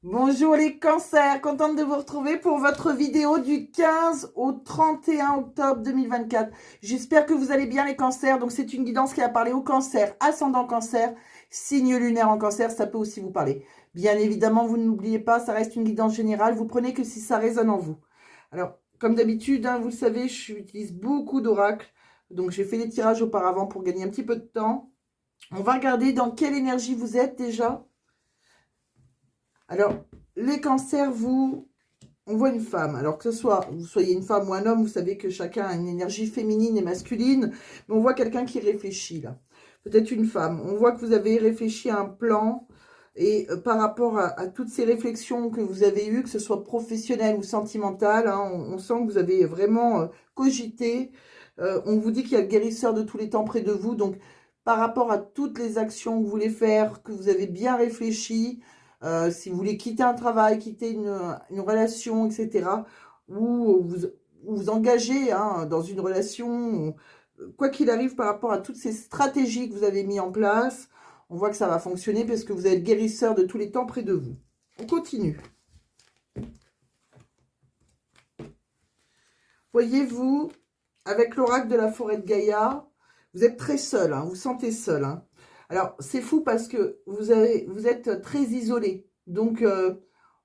Bonjour les cancers, contente de vous retrouver pour votre vidéo du 15 au 31 octobre 2024. J'espère que vous allez bien les cancers. Donc c'est une guidance qui a parlé au cancer, ascendant cancer, signe lunaire en cancer, ça peut aussi vous parler. Bien évidemment, vous n'oubliez pas, ça reste une guidance générale, vous prenez que si ça résonne en vous. Alors, comme d'habitude, vous le savez, j'utilise beaucoup d'oracles. Donc j'ai fait des tirages auparavant pour gagner un petit peu de temps. On va regarder dans quelle énergie vous êtes déjà. Alors, les cancers, on voit une femme. Alors que ce soit, vous soyez une femme ou un homme, vous savez que chacun a une énergie féminine et masculine. Mais on voit quelqu'un qui réfléchit là. Peut-être une femme. On voit que vous avez réfléchi à un plan. Et par rapport à toutes ces réflexions que vous avez eues, que ce soit professionnelles ou sentimentales, on sent que vous avez vraiment cogité. On vous dit qu'il y a le guérisseur de tous les temps près de vous. Donc, par rapport à toutes les actions que vous voulez faire, que vous avez bien réfléchi, si vous voulez quitter un travail, quitter une relation, etc., ou vous engagez dans une relation, quoi qu'il arrive par rapport à toutes ces stratégies que vous avez mis en place, on voit que ça va fonctionner parce que vous êtes guérisseur de tous les temps près de vous. On continue. Voyez-vous, avec l'oracle de la forêt de Gaïa, vous êtes très seul, vous sentez seul. Alors, c'est fou parce que vous êtes très isolé. Donc,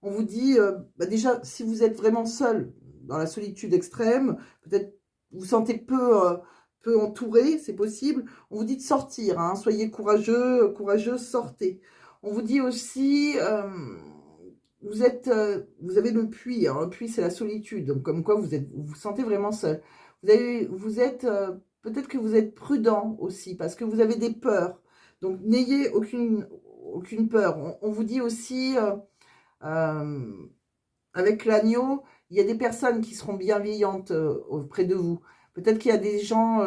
on vous dit, déjà, si vous êtes vraiment seul, dans la solitude extrême, peut-être vous sentez peu entouré, c'est possible. On vous dit de sortir, soyez courageux, courageuse, sortez. On vous dit aussi, vous avez le puits. Alors, le puits, c'est la solitude. Donc, comme quoi, vous vous sentez vraiment seul. Peut-être que vous êtes prudent aussi, parce que vous avez des peurs. Donc, n'ayez aucune peur. On vous dit aussi, avec l'agneau, il y a des personnes qui seront bienveillantes auprès de vous. Peut-être qu'il y a des gens,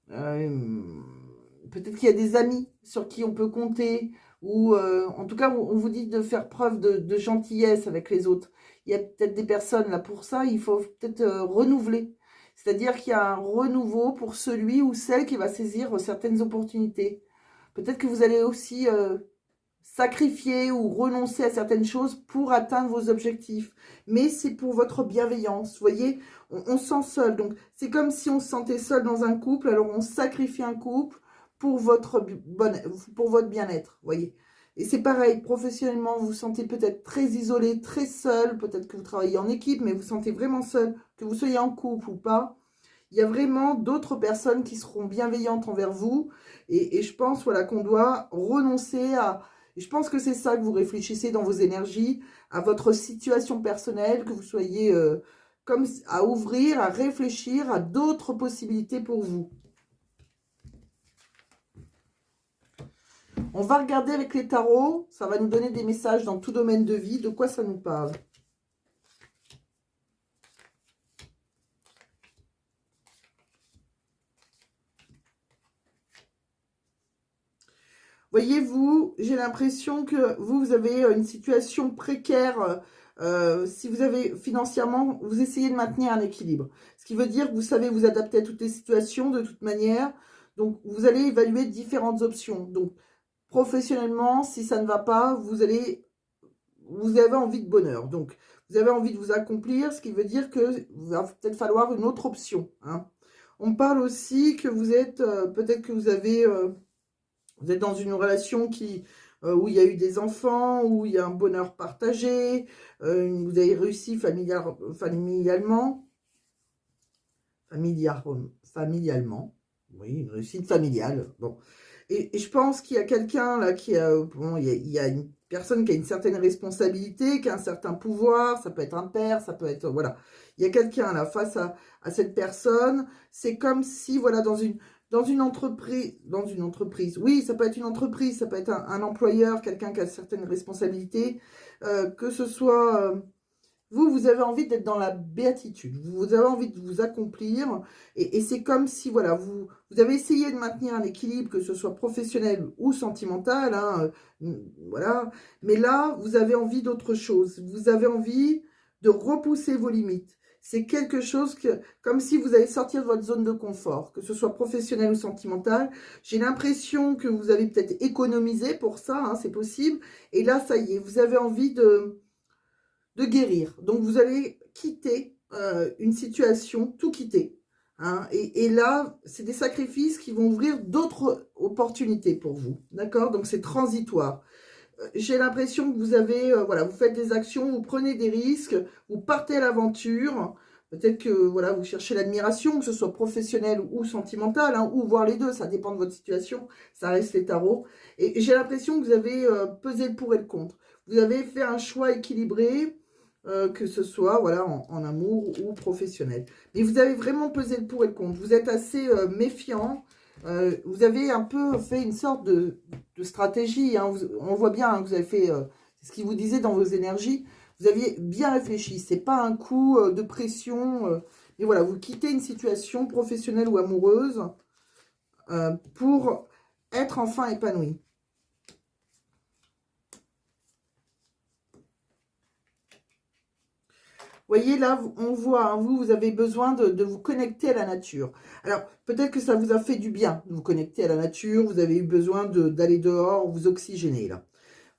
peut-être qu'il y a des amis sur qui on peut compter, ou en tout cas, on vous dit de faire preuve de gentillesse avec les autres. Il y a peut-être des personnes là pour ça, il faut peut-être renouveler. C'est-à-dire qu'il y a un renouveau pour celui ou celle qui va saisir certaines opportunités. Peut-être que vous allez aussi sacrifier ou renoncer à certaines choses pour atteindre vos objectifs. Mais c'est pour votre bienveillance. Vous voyez, on se sent seul. Donc, c'est comme si on se sentait seul dans un couple. Alors, on sacrifie un couple pour votre bien-être. Vous voyez. Et c'est pareil, professionnellement, vous vous sentez peut-être très isolé, très seul. Peut-être que vous travaillez en équipe, mais vous vous sentez vraiment seul. Que vous soyez en couple ou pas. Il y a vraiment d'autres personnes qui seront bienveillantes envers vous. Et je pense voilà, qu'on doit renoncer à... Et je pense que c'est ça que vous réfléchissez dans vos énergies, à votre situation personnelle, que vous soyez comme à ouvrir, à réfléchir à d'autres possibilités pour vous. On va regarder avec les tarots, ça va nous donner des messages dans tout domaine de vie, de quoi ça nous parle. Voyez-vous, j'ai l'impression que vous avez une situation précaire. Si vous avez financièrement, vous essayez de maintenir un équilibre. Ce qui veut dire que vous savez vous adapter à toutes les situations de toute manière. Donc, vous allez évaluer différentes options. Donc, professionnellement, si ça ne va pas, vous avez envie de bonheur. Donc, vous avez envie de vous accomplir, ce qui veut dire que va peut-être falloir une autre option. On parle aussi que vous êtes, peut-être que vous êtes dans une relation où il y a eu des enfants, où il y a un bonheur partagé, vous avez réussi familialement, oui, une réussite familiale. Bon. Et je pense qu'il y a quelqu'un là il y a une personne qui a une certaine responsabilité, qui a un certain pouvoir, ça peut être un père, ça peut être, voilà. Il y a quelqu'un là face à cette personne, c'est comme si, voilà, dans une entreprise, oui, ça peut être une entreprise, ça peut être un employeur, quelqu'un qui a certaines responsabilités, que ce soit... vous avez envie d'être dans la béatitude, vous avez envie de vous accomplir, et c'est comme si, voilà, vous avez essayé de maintenir un équilibre, que ce soit professionnel ou sentimental, voilà, mais là, vous avez envie d'autre chose, vous avez envie de repousser vos limites. C'est quelque chose que, comme si vous allez sortir de votre zone de confort, que ce soit professionnel ou sentimental. J'ai l'impression que vous avez peut-être économisé pour ça, hein, c'est possible. Et là, ça y est, vous avez envie de guérir. Donc, vous allez quitter une situation, tout quitter. Hein, et là, c'est des sacrifices qui vont ouvrir d'autres opportunités pour vous. D'accord? Donc, c'est transitoire. J'ai l'impression que vous avez, voilà, vous faites des actions, vous prenez des risques, vous partez à l'aventure. Peut-être que, voilà, vous cherchez l'admiration, que ce soit professionnel ou sentimental, hein, ou voir les deux, ça dépend de votre situation, ça reste les tarots. Et j'ai l'impression que vous avez pesé le pour et le contre. Vous avez fait un choix équilibré, que ce soit, voilà, en amour ou professionnel. Mais vous avez vraiment pesé le pour et le contre. Vous êtes assez méfiant. Vous avez un peu fait une sorte de stratégie. Hein. On voit bien hein, que vous avez fait ce qu'il vous disait dans vos énergies. Vous aviez bien réfléchi. C'est pas un coup de pression. Mais voilà, vous quittez une situation professionnelle ou amoureuse pour être enfin épanoui. Vous voyez, là, on voit, hein, vous avez besoin de vous connecter à la nature. Alors, peut-être que ça vous a fait du bien de vous connecter à la nature. Vous avez eu besoin d'aller dehors, vous oxygéner, là.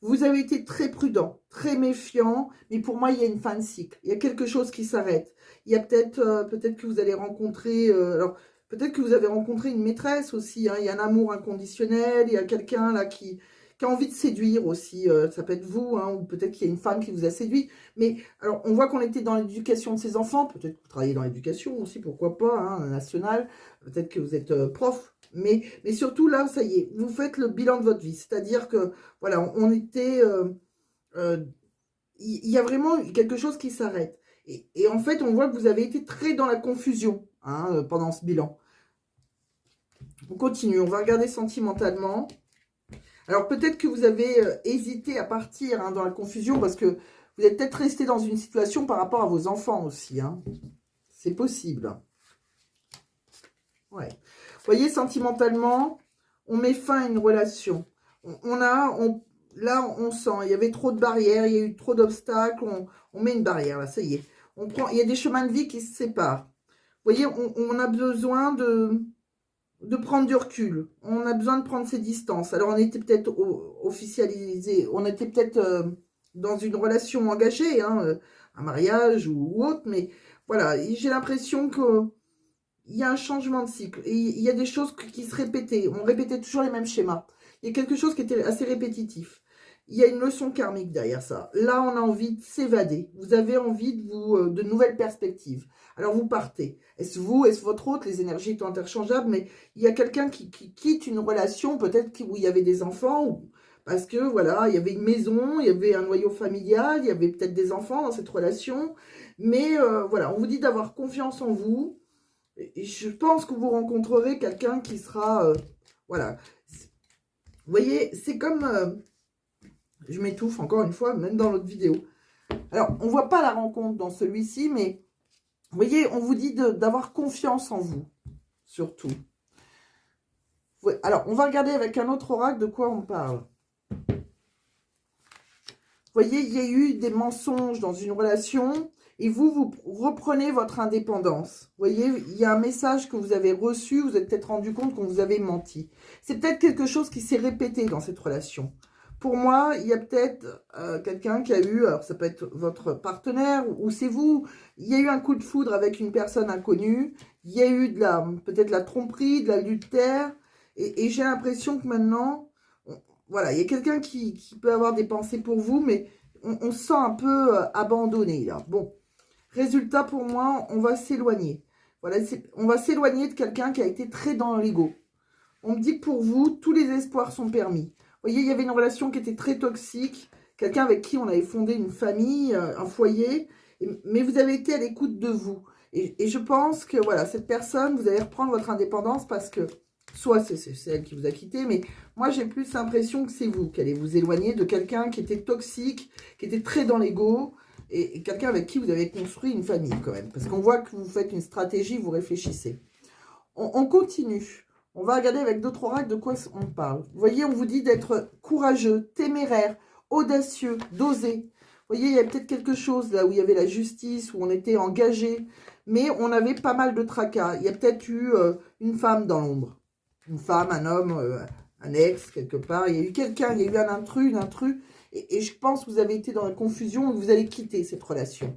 Vous avez été très prudent, très méfiant, mais pour moi, il y a une fin de cycle. Il y a quelque chose qui s'arrête. Il y a peut-être que vous allez rencontrer... alors, peut-être que vous avez rencontré une maîtresse aussi. Hein, il y a un amour inconditionnel. Il y a quelqu'un là qui a envie de séduire aussi. Ça peut être vous, hein, ou peut-être qu'il y a une femme qui vous a séduit. Mais alors, on voit qu'on était dans l'éducation de ses enfants. Peut-être que vous travaillez dans l'éducation aussi, pourquoi pas, hein, nationale. Peut-être que vous êtes prof. Mais surtout, là, ça y est, vous faites le bilan de votre vie. C'est-à-dire que, voilà, on était... il y a vraiment quelque chose qui s'arrête. Et en fait, on voit que vous avez été très dans la confusion hein, pendant ce bilan. On continue, on va regarder sentimentalement. Alors, peut-être que vous avez hésité à partir hein, dans la confusion parce que vous êtes peut-être resté dans une situation par rapport à vos enfants aussi. Hein. C'est possible. Ouais. Vous voyez, sentimentalement, on met fin à une relation. Là, on sent, il y avait trop de barrières, il y a eu trop d'obstacles. On met une barrière, là, ça y est. Il y a des chemins de vie qui se séparent. Vous voyez, on a besoin de prendre du recul. On a besoin de prendre ses distances. Alors, on était peut-être officialisé, on était peut-être dans une relation engagée, hein, un mariage ou autre, mais voilà, j'ai l'impression que il y a un changement de cycle. Et il y a des choses qui se répétaient. On répétait toujours les mêmes schémas. Il y a quelque chose qui était assez répétitif. Il y a une leçon karmique derrière ça. Là, on a envie de s'évader. Vous avez envie de nouvelles perspectives. Alors, vous partez. Est-ce vous, est-ce votre autre? Les énergies sont interchangeables, mais il y a quelqu'un qui quitte une relation, peut-être où il y avait des enfants, ou parce que, voilà, il y avait une maison, il y avait un noyau familial, il y avait peut-être des enfants dans cette relation. Mais, voilà, on vous dit d'avoir confiance en vous. Et je pense que vous rencontrerez quelqu'un qui sera... voilà. Vous voyez, c'est comme... je m'étouffe encore une fois, même dans l'autre vidéo. Alors, on ne voit pas la rencontre dans celui-ci, mais... Vous voyez, on vous dit d'avoir confiance en vous, surtout. Alors, on va regarder avec un autre oracle de quoi on parle. Vous voyez, il y a eu des mensonges dans une relation... Et vous reprenez votre indépendance. Vous voyez, il y a un message que vous avez reçu, vous êtes peut-être rendu compte qu'on vous avait menti. C'est peut-être quelque chose qui s'est répété dans cette relation. Pour moi, il y a peut-être quelqu'un qui a eu, alors ça peut être votre partenaire ou c'est vous, il y a eu un coup de foudre avec une personne inconnue, il y a eu peut-être de la tromperie, de l'adultère, et j'ai l'impression que maintenant, voilà, il y a quelqu'un qui peut avoir des pensées pour vous, mais on se sent un peu abandonné là. Bon. Résultat, pour moi, on va s'éloigner. Voilà, on va s'éloigner de quelqu'un qui a été très dans l'ego. On me dit que pour vous, tous les espoirs sont permis. Vous voyez, il y avait une relation qui était très toxique. Quelqu'un avec qui on avait fondé une famille, un foyer. Mais vous avez été à l'écoute de vous. Et je pense que, voilà, cette personne, vous allez reprendre votre indépendance parce que, soit c'est elle qui vous a quitté, mais moi, j'ai plus l'impression que c'est vous qui allez vous éloigner de quelqu'un qui était toxique, qui était très dans l'ego, et quelqu'un avec qui vous avez construit une famille quand même. Parce qu'on voit que vous faites une stratégie, vous réfléchissez. On continue. On va regarder avec d'autres oracles de quoi on parle. Vous voyez, on vous dit d'être courageux, téméraire, audacieux, d'oser. voyez, il y a peut-être quelque chose là où il y avait la justice, où on était engagé, mais on avait pas mal de tracas. Il y a peut-être eu une femme dans l'ombre. Une femme, un homme, un ex, quelque part. Il y a eu quelqu'un, il y a eu un intrus, une intrus. Et je pense que vous avez été dans la confusion et vous allez quitter cette relation.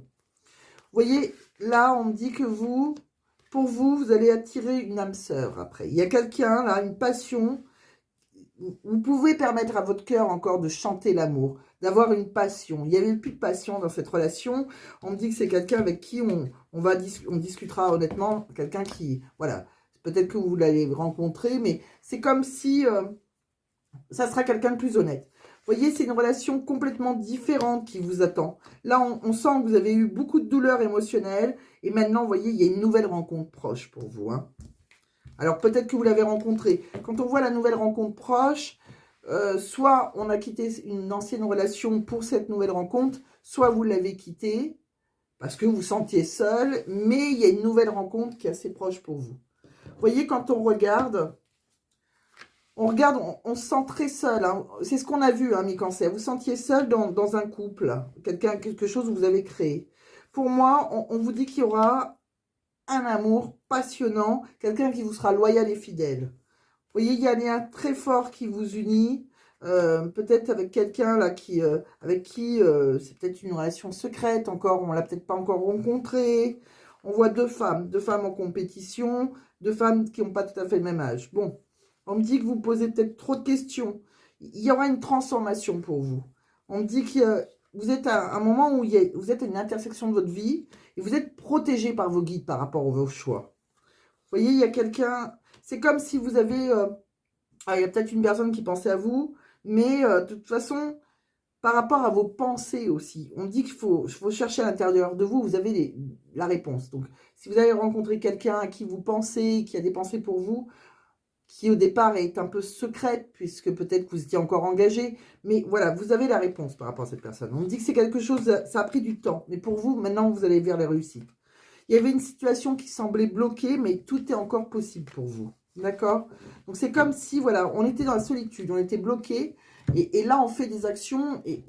Vous voyez, là, on me dit que vous, pour vous, vous allez attirer une âme sœur après. Il y a quelqu'un, là, une passion. Vous pouvez permettre à votre cœur encore de chanter l'amour, d'avoir une passion. Il n'y avait plus de passion dans cette relation. On me dit que c'est quelqu'un avec qui on discutera honnêtement. Quelqu'un qui, voilà, peut-être que vous l'allez rencontrer, mais c'est comme si ça sera quelqu'un de plus honnête. Vous voyez, c'est une relation complètement différente qui vous attend. Là, on sent que vous avez eu beaucoup de douleurs émotionnelles. Et maintenant, vous voyez, il y a une nouvelle rencontre proche pour vous. Hein. Alors, peut-être que vous l'avez rencontré. Quand on voit la nouvelle rencontre proche, soit on a quitté une ancienne relation pour cette nouvelle rencontre, soit vous l'avez quitté parce que vous vous sentiez seul, mais il y a une nouvelle rencontre qui est assez proche pour vous. Vous voyez, quand on regarde, on se sent très seul. Hein. C'est ce qu'on a vu, hein, mi-cancer. Vous sentiez seul dans un couple, quelque chose que vous avez créé. Pour moi, on vous dit qu'il y aura un amour passionnant, quelqu'un qui vous sera loyal et fidèle. Vous voyez, il y a un lien très fort qui vous unit, peut-être avec quelqu'un là avec qui c'est peut-être une relation secrète encore, on l'a peut-être pas encore rencontré. On voit deux femmes en compétition, deux femmes qui n'ont pas tout à fait le même âge. Bon, on me dit que vous posez peut-être trop de questions. Il y aura une transformation pour vous. On me dit que vous êtes à un moment où vous êtes à une intersection de votre vie et vous êtes protégé par vos guides par rapport à vos choix. Vous voyez, il y a quelqu'un, c'est comme si vous avez, il y a peut-être une personne qui pensait à vous, mais de toute façon, par rapport à vos pensées aussi, on dit qu'il faut chercher à l'intérieur de vous, vous avez la réponse. Donc, si vous avez rencontré quelqu'un à qui vous pensez, qui a des pensées pour vous, qui au départ est un peu secrète, puisque peut-être que vous étiez encore engagé, mais voilà, vous avez la réponse par rapport à cette personne. On me dit que c'est quelque chose, ça a pris du temps, mais pour vous, maintenant, vous allez vers les réussites. Il y avait une situation qui semblait bloquée, mais tout est encore possible pour vous. D'accord? Donc, c'est comme si, voilà, on était dans la solitude, on était bloqué, et là, on fait des actions, et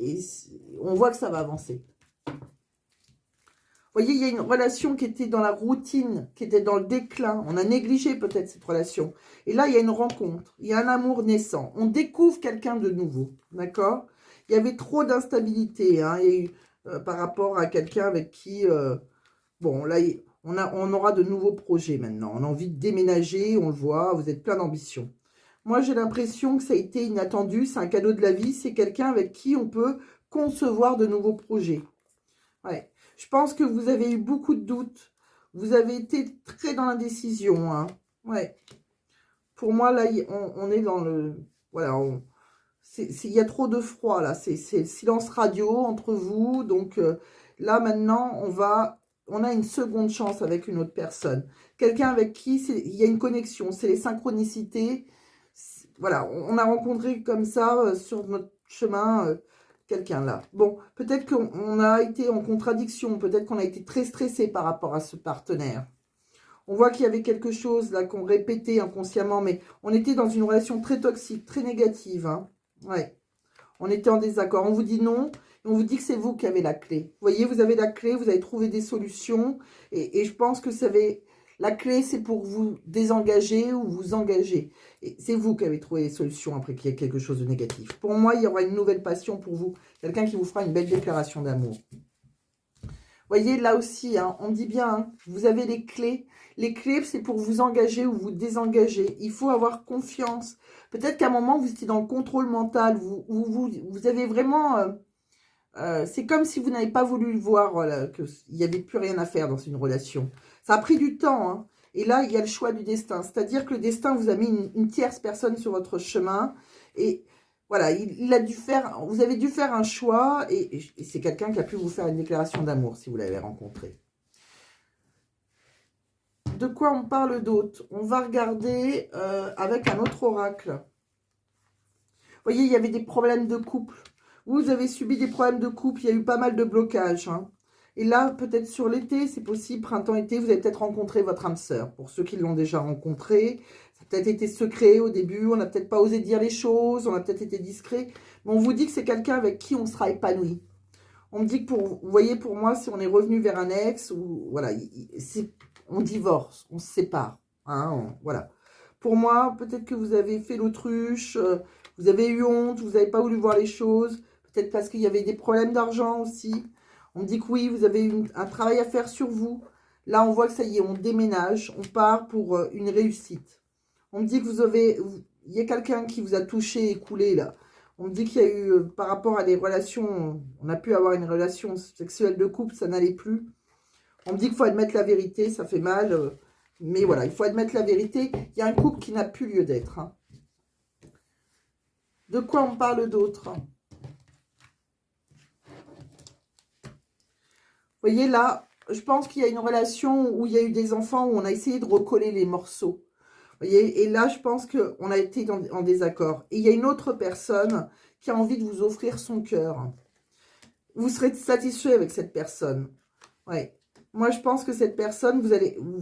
on voit que ça va avancer. Vous voyez, il y a une relation qui était dans la routine, qui était dans le déclin. On a négligé peut-être cette relation. Et là, il y a une rencontre, il y a un amour naissant. On découvre quelqu'un de nouveau, d'accord? Il y avait trop d'instabilité, hein, par rapport à quelqu'un avec qui... bon, là, on aura de nouveaux projets maintenant. On a envie de déménager, on le voit, vous êtes plein d'ambition. Moi, j'ai l'impression que ça a été inattendu, c'est un cadeau de la vie, c'est quelqu'un avec qui on peut concevoir de nouveaux projets. Ouais. Je pense que vous avez eu beaucoup de doutes. Vous avez été très dans l'indécision. Hein. Ouais. Pour moi, là, on est dans le... Voilà, il y a trop de froid, là. C'est silence radio entre vous. Donc, là, maintenant, on a une seconde chance avec une autre personne. Quelqu'un avec qui il y a une connexion. C'est les synchronicités. Voilà, on a rencontré comme ça, sur notre chemin... quelqu'un là. Bon, peut-être qu'on a été en contradiction, peut-être qu'on a été très stressé par rapport à ce partenaire. On voit qu'il y avait quelque chose là qu'on répétait inconsciemment, mais on était dans une relation très toxique, très négative. Hein. Ouais, on était en désaccord. On vous dit non, et on vous dit que c'est vous qui avez la clé. Vous voyez, vous avez la clé, vous avez trouvé des solutions, et je pense que ça avait... La clé, c'est pour vous désengager ou vous engager. Et c'est vous qui avez trouvé les solutions après qu'il y ait quelque chose de négatif. Pour moi, il y aura une nouvelle passion pour vous. Quelqu'un qui vous fera une belle déclaration d'amour. Vous voyez, là aussi, hein, on dit bien, hein, vous avez les clés. Les clés, c'est pour vous engager ou vous désengager. Il faut avoir confiance. Peut-être qu'à un moment, vous étiez dans le contrôle mental. Vous avez vraiment... c'est comme si vous n'avez pas voulu le voir, voilà, qu'il n'y avait plus rien à faire dans une relation. Ça a pris du temps, hein. Et là, il y a le choix du destin. C'est-à-dire que le destin vous a mis une tierce personne sur votre chemin. Et voilà, vous avez dû faire un choix. Et c'est quelqu'un qui a pu vous faire une déclaration d'amour si vous l'avez rencontré. De quoi on parle d'autre? On va regarder avec un autre oracle. Vous voyez, il y avait des problèmes de couple. Vous avez subi des problèmes de couple, il y a eu pas mal de blocages. Hein. Et là, peut-être sur l'été, c'est possible, printemps-été, vous avez peut-être rencontré votre âme sœur. Pour ceux qui l'ont déjà rencontré, ça a peut-être été secret au début, on n'a peut-être pas osé dire les choses, on a peut-être été discret. Mais on vous dit que c'est quelqu'un avec qui on sera épanoui. On me dit que vous voyez, pour moi, si on est revenu vers un ex, ou voilà, on divorce, on se sépare. Hein, voilà. Pour moi, peut-être que vous avez fait l'autruche, vous avez eu honte, vous n'avez pas voulu voir les choses, peut-être parce qu'il y avait des problèmes d'argent aussi. On me dit que oui, vous avez un travail à faire sur vous. Là, on voit que ça y est, on déménage, on part pour une réussite. On me dit que il y a quelqu'un qui vous a touché et coulé là. On me dit qu'il y a eu, par rapport à des relations, on a pu avoir une relation sexuelle de couple, ça n'allait plus. On me dit qu'il faut admettre la vérité, ça fait mal. Mais voilà, il faut admettre la vérité. Il y a un couple qui n'a plus lieu d'être. Hein. De quoi on parle d'autre? Vous voyez là, je pense qu'il y a une relation où il y a eu des enfants, où on a essayé de recoller les morceaux. Vous voyez, et là, je pense qu'on a été en désaccord. Et il y a une autre personne qui a envie de vous offrir son cœur. Vous serez satisfait avec cette personne. Ouais. Moi, je pense que cette personne,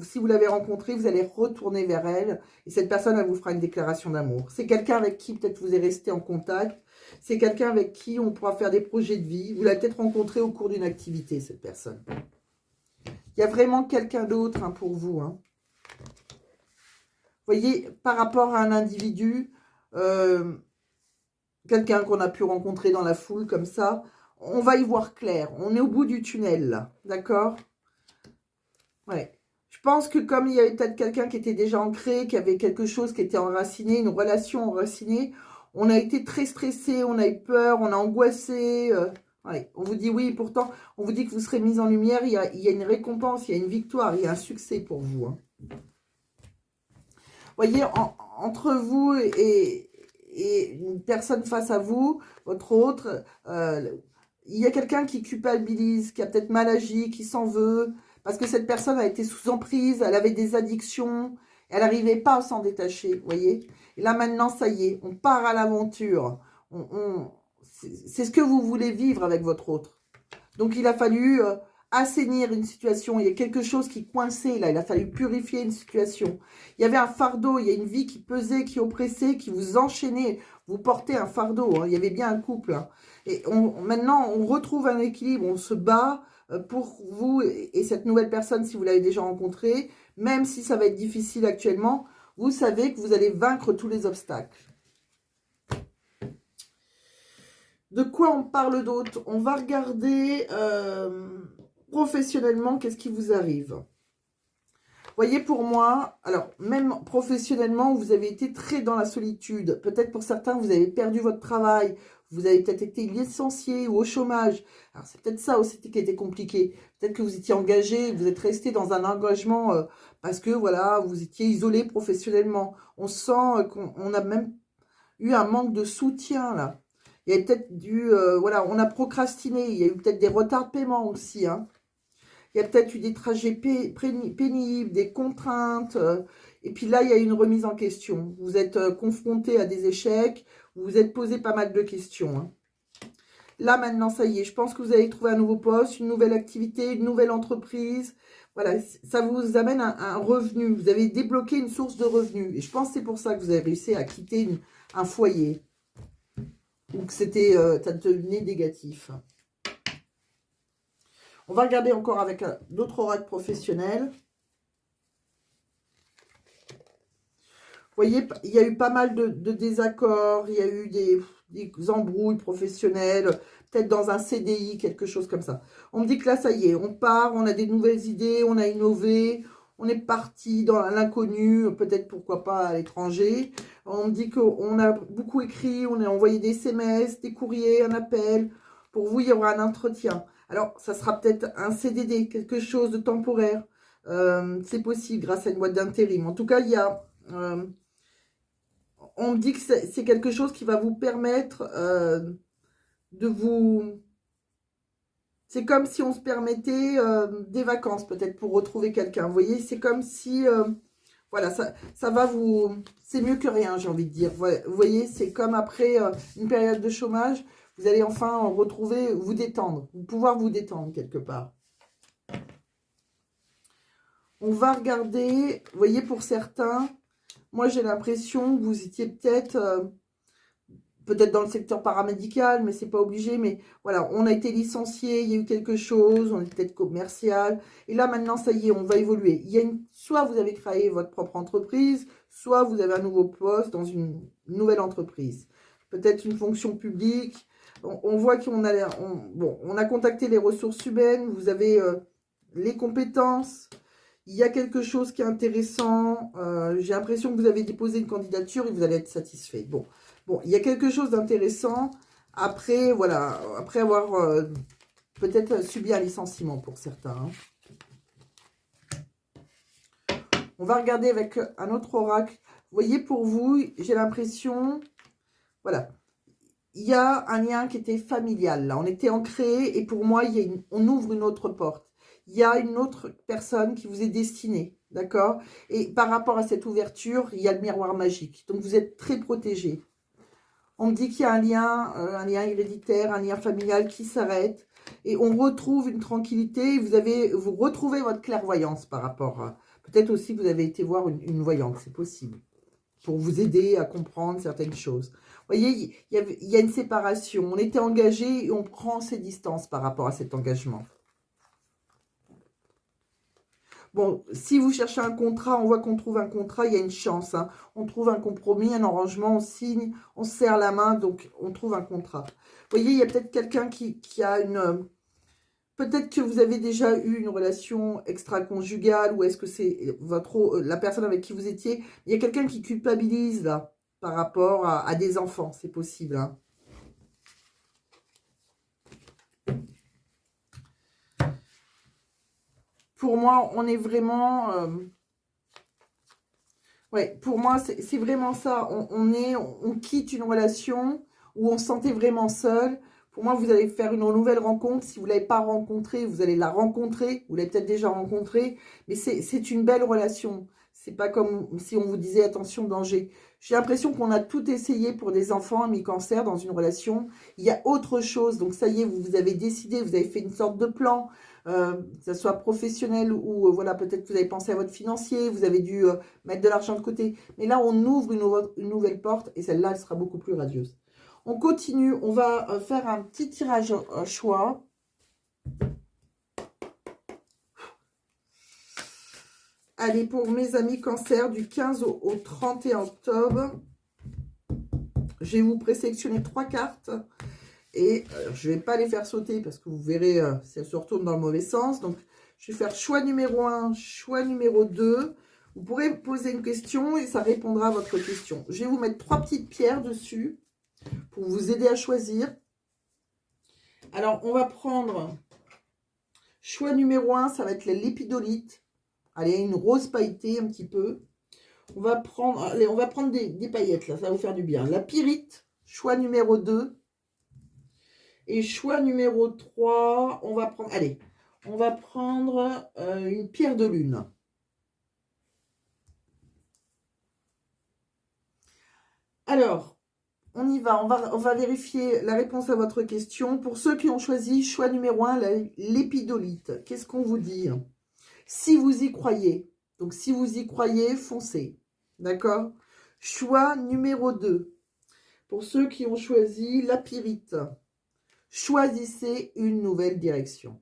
si vous l'avez rencontrée, vous allez retourner vers elle. Et cette personne, elle vous fera une déclaration d'amour. C'est quelqu'un avec qui peut-être vous êtes resté en contact. C'est quelqu'un avec qui on pourra faire des projets de vie. Vous l'avez peut-être rencontré au cours d'une activité, cette personne. Il y a vraiment quelqu'un d'autre hein, pour vous. Hein. Vous voyez, par rapport à un individu, quelqu'un qu'on a pu rencontrer dans la foule comme ça, on va y voir clair. On est au bout du tunnel, là. D'accord? Ouais. Je pense que comme il y avait peut-être quelqu'un qui était déjà ancré, qui avait quelque chose qui était enraciné, une relation enracinée, on a été très stressé, on a eu peur, on a angoissé. Ouais. On vous dit oui, pourtant, on vous dit que vous serez mis en lumière, il y a une récompense, il y a une victoire, il y a un succès pour vous. Hein. Vous voyez, entre vous et une personne face à vous, votre autre, il y a quelqu'un qui culpabilise, qui a peut-être mal agi, qui s'en veut, parce que cette personne a été sous emprise, elle avait des addictions, elle n'arrivait pas à s'en détacher, vous voyez. Et là maintenant, ça y est, on part à l'aventure. C'est ce que vous voulez vivre avec votre autre. Donc il a fallu assainir une situation, il y a quelque chose qui coinçait là, il a fallu purifier une situation. Il y avait un fardeau, il y a une vie qui pesait, qui oppressait, qui vous enchaînait, vous portez un fardeau, hein. Il y avait bien un couple. Hein. Et maintenant, on retrouve un équilibre, on se bat pour vous et cette nouvelle personne, si vous l'avez déjà rencontrée, même si ça va être difficile actuellement, vous savez que vous allez vaincre tous les obstacles. De quoi on parle d'autre? On va regarder professionnellement, qu'est-ce qui vous arrive. Vous voyez, pour moi, alors, même professionnellement, vous avez été très dans la solitude. Peut-être pour certains, vous avez perdu votre travail. Vous avez peut-être été licencié ou au chômage. Alors, c'est peut-être ça aussi qui était compliqué. Peut-être que vous étiez engagé, vous êtes resté dans un engagement parce que, voilà, vous étiez isolé professionnellement. On sent qu'on a même eu un manque de soutien, là. Il y a peut-être voilà, on a procrastiné. Il y a eu peut-être des retards de paiement aussi. Hein. Il y a peut-être eu des trajets pénibles, des contraintes. Et puis là, il y a une remise en question. Vous êtes confronté à des échecs. Vous vous êtes posé pas mal de questions. Hein. Là, maintenant, ça y est. Je pense que vous allez trouver un nouveau poste, une nouvelle activité, une nouvelle entreprise. Voilà, ça vous amène un revenu. Vous avez débloqué une source de revenus. Et je pense que c'est pour ça que vous avez réussi à quitter un foyer. Ou que c'était, ça devenait négatif. On va regarder encore avec d'autres oracles professionnels. Vous voyez, il y a eu pas mal de désaccords, il y a eu des embrouilles professionnelles, peut-être dans un CDI, quelque chose comme ça. On me dit que là, ça y est, on part, on a des nouvelles idées, on a innové, on est parti dans l'inconnu, peut-être pourquoi pas à l'étranger. On me dit qu'on a beaucoup écrit, on a envoyé des SMS, des courriers, un appel. Pour vous, il y aura un entretien. Alors, ça sera peut-être un CDD, quelque chose de temporaire. C'est possible grâce à une boîte d'intérim. En tout cas, il y a... on me dit que c'est quelque chose qui va vous permettre de vous... C'est comme si on se permettait des vacances, peut-être, pour retrouver quelqu'un. Vous voyez, c'est comme si... voilà, ça va vous... C'est mieux que rien, j'ai envie de dire. Vous voyez, c'est comme après une période de chômage, vous allez enfin retrouver, vous détendre, pouvoir vous détendre quelque part. On va regarder, vous voyez, pour certains, moi j'ai l'impression que vous étiez peut-être peut-être dans le secteur paramédical, mais c'est pas obligé. Mais voilà, on a été licencié, il y a eu quelque chose, on est peut-être commercial. Et là, maintenant, ça y est, on va évoluer. Il y a soit vous avez créé votre propre entreprise, soit vous avez un nouveau poste dans une nouvelle entreprise. Peut-être une fonction publique. On voit qu'on a, bon, on a contacté les ressources humaines, vous avez les compétences. Il y a quelque chose qui est intéressant. J'ai l'impression que vous avez déposé une candidature et vous allez être satisfait. Bon, il y a quelque chose d'intéressant. Après, voilà, après avoir peut-être subi un licenciement pour certains. Hein. On va regarder avec un autre oracle. Vous voyez, pour vous, j'ai l'impression, voilà, il y a un lien qui était familial. Là, on était ancré et pour moi, on ouvre une autre porte. Il y a une autre personne qui vous est destinée, d'accord? Et par rapport à cette ouverture, il y a le miroir magique. Donc, vous êtes très protégé. On me dit qu'il y a un lien héréditaire, un lien familial qui s'arrête. Et on retrouve une tranquillité. Vous retrouvez votre clairvoyance par rapport à... Peut-être aussi que vous avez été voir une voyante, c'est possible. Pour vous aider à comprendre certaines choses. Vous voyez, il y a une séparation. On était engagé et on prend ses distances par rapport à cet engagement. Bon, si vous cherchez un contrat, on voit qu'on trouve un contrat, il y a une chance. Hein. On trouve un compromis, un arrangement, on signe, on se serre la main, donc on trouve un contrat. Vous voyez, il y a peut-être quelqu'un qui a une... Peut-être que vous avez déjà eu une relation extra-conjugale, ou est-ce que c'est la personne avec qui vous étiez. Il y a quelqu'un qui culpabilise, là, par rapport à des enfants, c'est possible. Hein. Pour moi, on est vraiment... ouais, pour moi, c'est vraiment ça. On quitte une relation où on se sentait vraiment seul. Pour moi, vous allez faire une nouvelle rencontre. Si vous ne l'avez pas rencontrée, vous allez la rencontrer. Vous l'avez peut-être déjà rencontrée. Mais c'est une belle relation. C'est pas comme si on vous disait attention, danger. J'ai l'impression qu'on a tout essayé pour des enfants mi-cancer dans une relation. Il y a autre chose. Donc ça y est, vous avez décidé, vous avez fait une sorte de plan. Que ce soit professionnel ou voilà, peut-être que vous avez pensé à votre financier, vous avez dû mettre de l'argent de côté. Mais là, on ouvre une nouvelle porte et celle-là, elle sera beaucoup plus radieuse. On continue, on va faire un petit tirage au choix. Allez, pour mes amis cancer, du 15 au 31 octobre, je vais vous présélectionner 3 cartes. Et je ne vais pas les faire sauter parce que vous verrez si elles se retournent dans le mauvais sens. Donc, je vais faire choix numéro 1, choix numéro 2. Vous pourrez poser une question et ça répondra à votre question. Je vais vous mettre 3 petites pierres dessus pour vous aider à choisir. Alors, on va prendre choix numéro 1, ça va être l'épidolite. Allez, une rose pailletée un petit peu. On va prendre, allez, on va prendre des paillettes là, ça va vous faire du bien. La pyrite, choix numéro 2. Et choix numéro 3, on va prendre, allez, on va prendre une pierre de lune. Alors, on y va, on va vérifier la réponse à votre question. Pour ceux qui ont choisi choix numéro 1, l'épidolite, qu'est-ce qu'on vous dit? Si vous y croyez, donc si vous y croyez, foncez, d'accord? Choix numéro 2, pour ceux qui ont choisi la pyrite. Choisissez une nouvelle direction.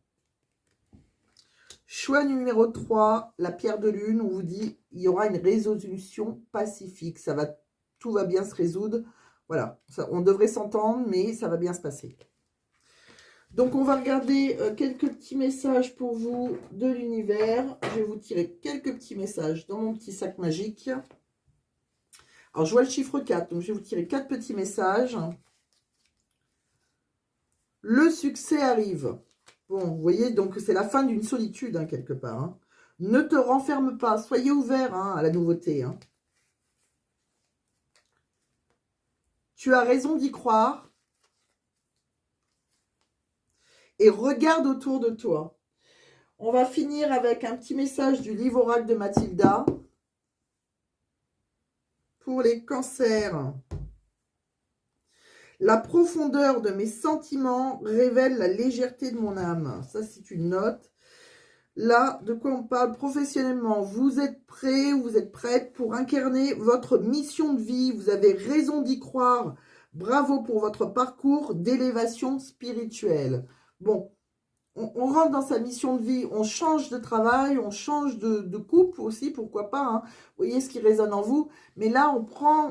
Choix numéro 3, la pierre de lune. On vous dit, il y aura une résolution pacifique. Tout va bien se résoudre. Voilà, on devrait s'entendre, mais ça va bien se passer. Donc, on va regarder quelques petits messages pour vous de l'univers. Je vais vous tirer quelques petits messages dans mon petit sac magique. Alors, je vois le chiffre 4, donc je vais vous tirer 4 petits messages. Le succès arrive. Bon, vous voyez, donc c'est la fin d'une solitude, hein, quelque part. Hein. Ne te renferme pas, soyez ouvert hein, à la nouveauté. Hein. Tu as raison d'y croire. Et regarde autour de toi. On va finir avec un petit message du livre oracle de Mathilda. Pour les cancers. La profondeur de mes sentiments révèle la légèreté de mon âme. Ça, c'est une note. Là, de quoi on parle professionnellement? Vous êtes prêt ou vous êtes prête pour incarner votre mission de vie. Vous avez raison d'y croire. Bravo pour votre parcours d'élévation spirituelle. Bon, on rentre dans sa mission de vie, on change de travail, on change de couple aussi, pourquoi pas, hein. Vous voyez ce qui résonne en vous. Mais là,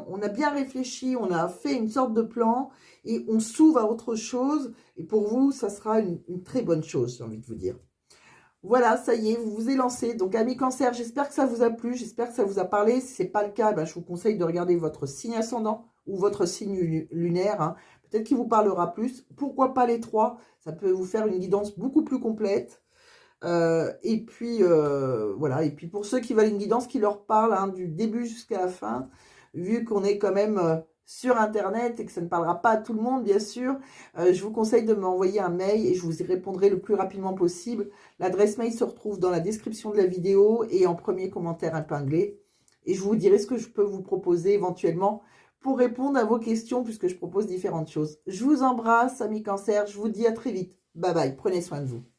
on a bien réfléchi, on a fait une sorte de plan et on s'ouvre à autre chose. Et pour vous, ça sera une très bonne chose, j'ai envie de vous dire. Voilà, ça y est, vous vous êtes lancé. Donc, amis cancer, j'espère que ça vous a plu, j'espère que ça vous a parlé. Si ce n'est pas le cas, ben, je vous conseille de regarder votre signe ascendant ou votre signe lunaire, hein. Peut-être qu'il vous parlera plus. Pourquoi pas les trois? Ça peut vous faire une guidance beaucoup plus complète. Et puis, voilà. Et puis, pour ceux qui veulent une guidance qui leur parle, hein, du début jusqu'à la fin, vu qu'on est quand même sur Internet et que ça ne parlera pas à tout le monde, bien sûr, je vous conseille de m'envoyer un mail et je vous y répondrai le plus rapidement possible. L'adresse mail se retrouve dans la description de la vidéo et en premier commentaire épinglé. Et je vous dirai ce que je peux vous proposer éventuellement pour répondre à vos questions, puisque je propose différentes choses. Je vous embrasse, amis cancer, je vous dis à très vite. Bye bye, prenez soin de vous.